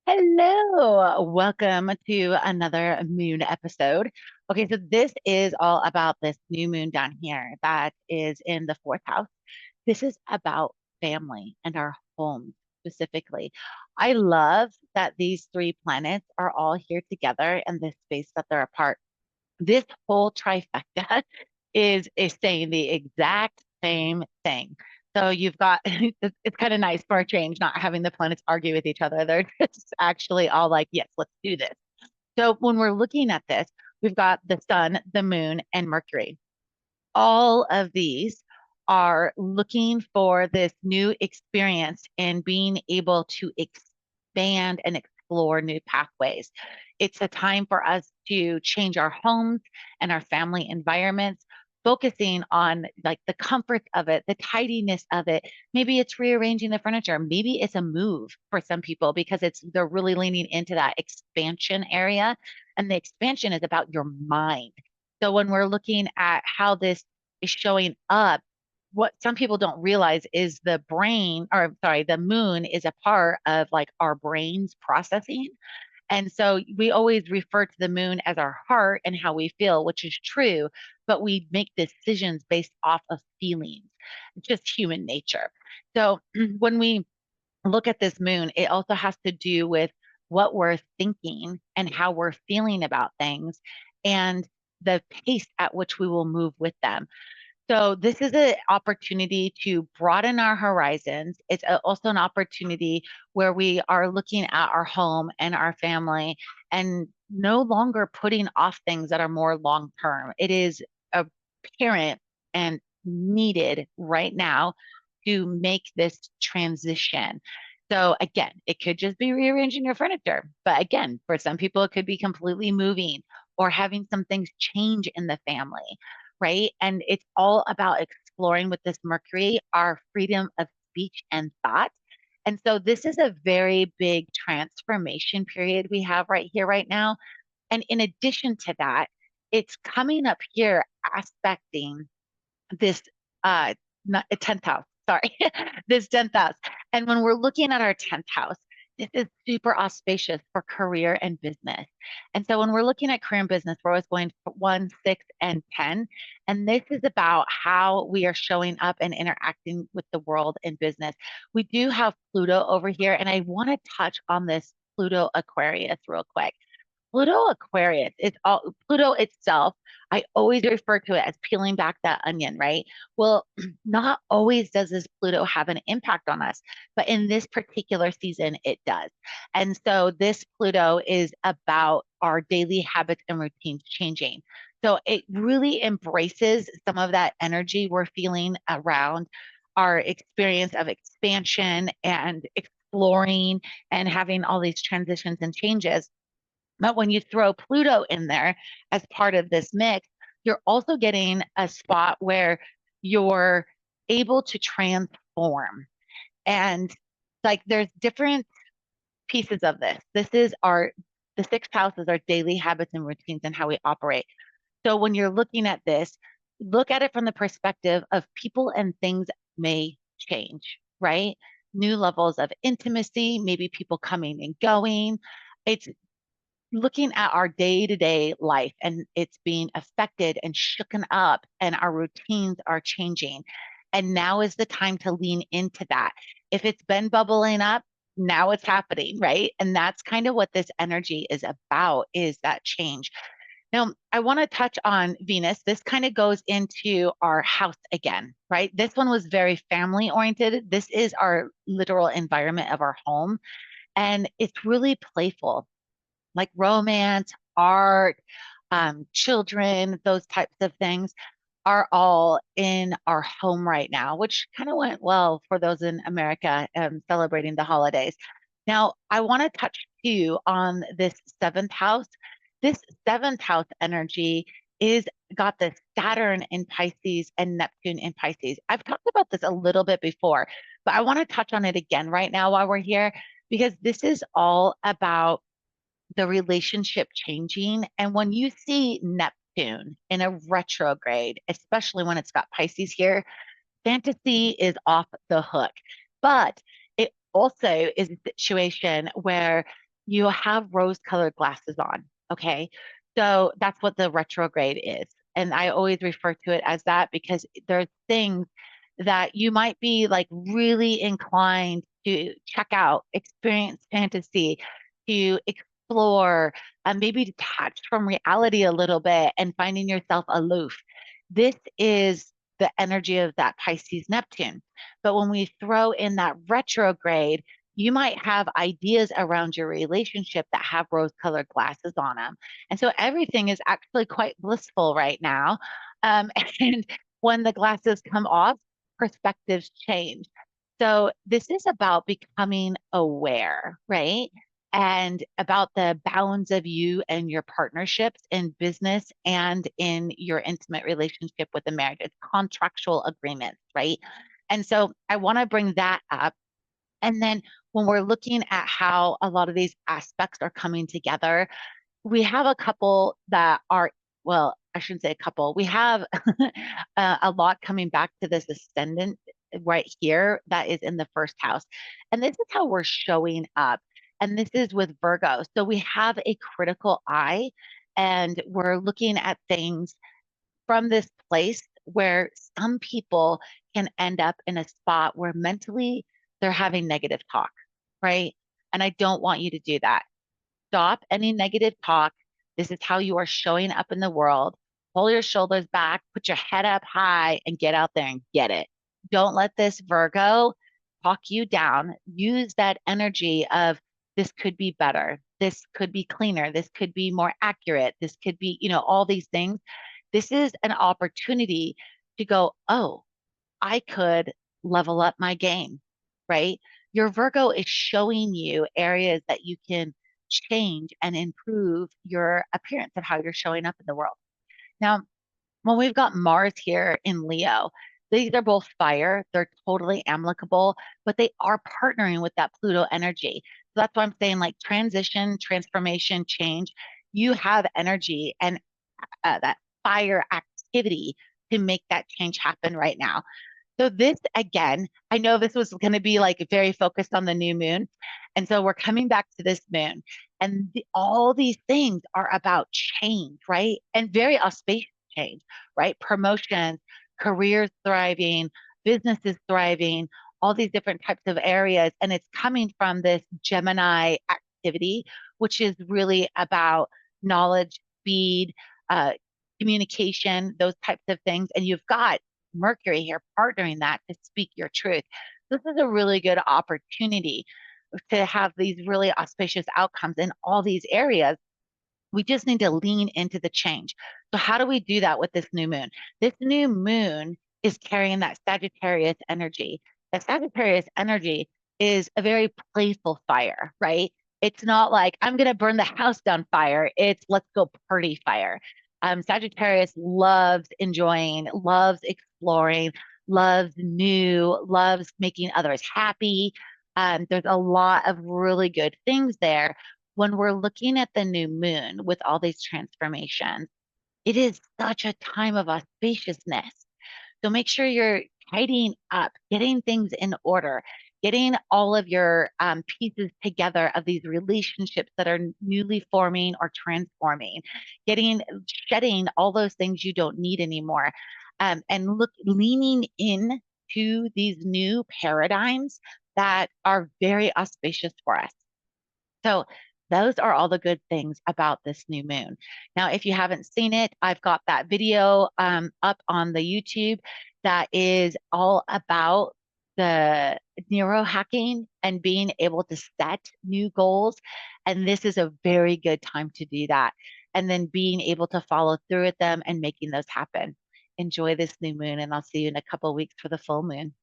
Hello, welcome to another moon episode. Okay, so this is all about this new moon down here that is in the fourth house. This is about family and our home specifically. I love that these three planets are all here together in this space that they're apart. This whole trifecta is saying the exact same thing. So you've got it's kind of nice for a change, not having the planets argue with each other. They're just actually all like, yes, let's do this. So when we're looking at this, we've got the sun, the moon, and Mercury. All of these are looking for this new experience and being able to expand and explore new pathways. It's a time for us to change our homes and our family environments, focusing on like the comfort of it, the tidiness of it. Maybe it's rearranging the furniture. Maybe it's a move for some people because they're really leaning into that expansion area. And the expansion is about your mind. So when we're looking at how this is showing up, what some people don't realize is the brain, or sorry, the moon is a part of like our brain's processing. And so we always refer to the moon as our heart and how we feel, which is true, but we make decisions based off of feelings, just human nature. So when we look at this moon, it also has to do with what we're thinking and how we're feeling about things and the pace at which we will move with them. So this is an opportunity to broaden our horizons. It's also an opportunity where we are looking at our home and our family and no longer putting off things that are more long term. It is apparent and needed right now to make this transition. So again, it could just be rearranging your furniture. But again, for some people, it could be completely moving or having some things change in the family, right? And it's all about exploring with this Mercury our freedom of speech and thought. And so this is a very big transformation period we have right here, right now. And in addition to that, it's coming up here aspecting this uh not 10th house, sorry, this 10th house. And when we're looking at our 10th house, this is super auspicious for career and business. And so when we're looking at career and business, we're always going for 1, 6, and 10. And this is about how we are showing up and interacting with the world in business. We do have Pluto over here, and I want to touch on this Pluto Aquarius real quick. Pluto Aquarius, it's all Pluto itself. I always refer to it as peeling back that onion, right? Well, not always does this Pluto have an impact on us, but in this particular season, it does. And so this Pluto is about our daily habits and routines changing. So it really embraces some of that energy we're feeling around our experience of expansion and exploring and having all these transitions and changes. But when you throw Pluto in there as part of this mix, you're also getting a spot where you're able to transform. And like there's different pieces of this. The sixth house is our daily habits and routines and how we operate. So when you're looking at this, look at it from the perspective of people and things may change, right? New levels of intimacy, maybe people coming and going. It's looking at our day to day life and it's being affected and shooken up, and our routines are changing. And now is the time to lean into that. If it's been bubbling up, now it's happening, right? And that's kind of what this energy is about, is that change. Now, I want to touch on Venus. This kind of goes into our house again, right? This one was very family oriented. This is our literal environment of our home. And it's really playful, like romance, art, children, those types of things are all in our home right now, which kind of went well for those in America celebrating the holidays. Now, I want to touch too on this seventh house. This seventh house energy is got the Saturn in Pisces and Neptune in Pisces. I've talked about this a little bit before, but I want to touch on it again right now while we're here, because this is all about the relationship changing. And when you see Neptune in a retrograde, especially when it's got Pisces here, fantasy is off the hook. But it also is a situation where you have rose-colored glasses on. Okay. So that's what the retrograde is. And I always refer to it as that because there's things that you might be like really inclined to check out, experience fantasy, to explore, and maybe detach from reality a little bit and finding yourself aloof. This is the energy of that Pisces Neptune. But when we throw in that retrograde, you might have ideas around your relationship that have rose colored glasses on them. And so everything is actually quite blissful right now. And when the glasses come off, perspectives change. So this is about becoming aware, right? And about the bounds of you and your partnerships in business and in your intimate relationship with the marriage. It's contractual agreements, right? And so I want to bring that up. And then when we're looking at how a lot of these aspects are coming together, we have a couple that are, well, I shouldn't say a couple. We have a lot coming back to this ascendant right here that is in the first house. And this is how we're showing up. And this is with Virgo. So we have a critical eye and we're looking at things from this place where some people can end up in a spot where mentally they're having negative talk, right? And I don't want you to do that. Stop any negative talk. This is how you are showing up in the world. Pull your shoulders back, put your head up high, and get out there and get it. Don't let this Virgo talk you down. Use that energy of this could be better. This could be cleaner. This could be more accurate. This could be, all these things. This is an opportunity to go, oh, I could level up my game, right? Your Virgo is showing you areas that you can change and improve your appearance of how you're showing up in the world. Now, when we've got Mars here in Leo, these are both fire. They're totally amicable, but they are partnering with that Pluto energy. So that's why I'm saying like transition, transformation, change. You have energy and that fire activity to make that change happen right now. So this again, I know this was going to be like very focused on the new moon. And so we're coming back to this moon. And all these things are about change, right? And very auspicious change, right? Promotions, careers thriving, businesses thriving, all these different types of areas. And it's coming from this Gemini activity, which is really about knowledge, speed, uh, communication, those types of things. And you've got Mercury here partnering that to speak your truth. This is a really good opportunity to have these really auspicious outcomes in all these areas. We just need to lean into the change. So, how do we do that with this new moon? This new moon is carrying that Sagittarius energy. That Sagittarius energy is a very playful fire, right? It's not like I'm going to burn the house down fire. It's let's go party fire. Sagittarius loves enjoying, loves exploring, loves new, loves making others happy. There's a lot of really good things there when we're looking at the new moon with all these transformations. It is such a time of auspiciousness. So make sure you're tidying up, getting things in order, getting all of your pieces together of these relationships that are newly forming or transforming, shedding all those things you don't need anymore, and leaning in to these new paradigms that are very auspicious for us. So those are all the good things about this new moon. Now, if you haven't seen it, I've got that video up on the YouTube that is all about the neurohacking and being able to set new goals. And this is a very good time to do that. And then being able to follow through with them and making those happen. Enjoy this new moon, and I'll see you in a couple of weeks for the full moon.